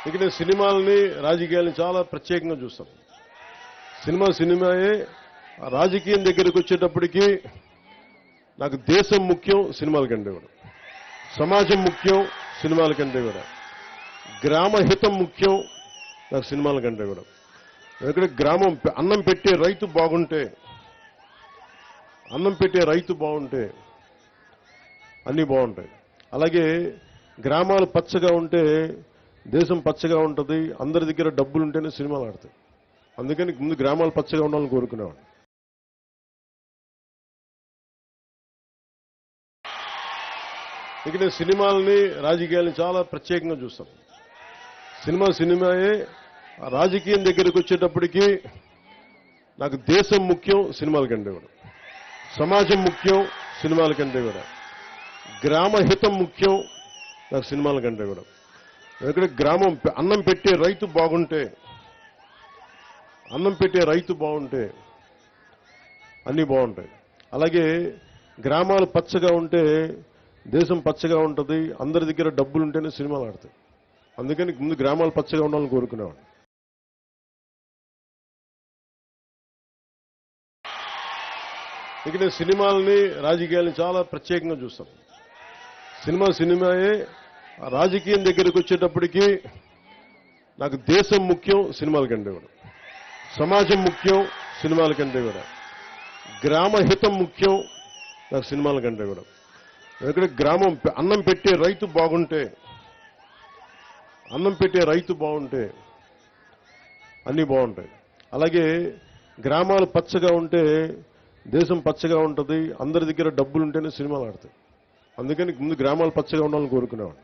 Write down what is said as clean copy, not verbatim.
ఇక నేను సినిమాలని రాజకీయాలని చాలా ప్రత్యేకంగా చూస్తాను. సినిమాయే. రాజకీయం దగ్గరికి వచ్చేటప్పటికి నాకు దేశం ముఖ్యం, సినిమాల కంటే కూడా సమాజం ముఖ్యం, సినిమాల కంటే కూడా గ్రామ హితం ముఖ్యం, నాకు సినిమాల కంటే కూడా. ఎందుకంటే గ్రామం అన్నం పెట్టే రైతు బాగుంటే అన్నీ బాగుంటాయి. అలాగే గ్రామాలు పచ్చగా ఉంటే దేశం పచ్చగా ఉంటుంది. అందరి దగ్గర డబ్బులు ఉంటేనే సినిమాలు ఆడతాయి. అందుకని ముందు గ్రామాలు పచ్చగా ఉండాలని కోరుకునేవాడు. ఇక నేను సినిమాలని రాజకీయాలని చాలా ప్రత్యేకంగా చూస్తాను. సినిమాయే. రాజకీయం దగ్గరికి వచ్చేటప్పటికి నాకు దేశం ముఖ్యం, సినిమాల కంటే కూడా సమాజం ముఖ్యం, సినిమాల కంటే కూడా గ్రామ హితం ముఖ్యం, నాకు సినిమాల కంటే కూడా. ఎందుకంటే గ్రామం అన్నం పెట్టే రైతు బాగుంటే అన్నీ బాగుంటాయి. అలాగే గ్రామాలు పచ్చగా ఉంటే దేశం పచ్చగా ఉంటుంది. అందరి దగ్గర డబ్బులు ఉంటేనే సినిమాలు ఆడతాయి. అందుకని ముందు గ్రామాలు పచ్చగా ఉండాలని కోరుకునేవాడు. ఇక నేను సినిమాలని రాజకీయాలని చాలా ప్రత్యేకంగా చూస్తాను. సినిమాయే. రాజకీయం దగ్గరికి వచ్చేటప్పటికి నాకు దేశం ముఖ్యం, సినిమాల కంటే కూడా సమాజం ముఖ్యం, సినిమాల కంటే కూడా గ్రామ హితం ముఖ్యం, నాకు సినిమాల కంటే కూడా. ఎందుకంటే గ్రామం అన్నం పెట్టే రైతు బాగుంటే అన్నీ బాగుంటాయి. అలాగే గ్రామాలు పచ్చగా ఉంటే దేశం పచ్చగా ఉంటుంది. అందరి దగ్గర డబ్బులు ఉంటేనే సినిమాలు ఆడతాయి. అందుకని ముందు గ్రామాలు పచ్చగా ఉండాలని కోరుకునేవాడు.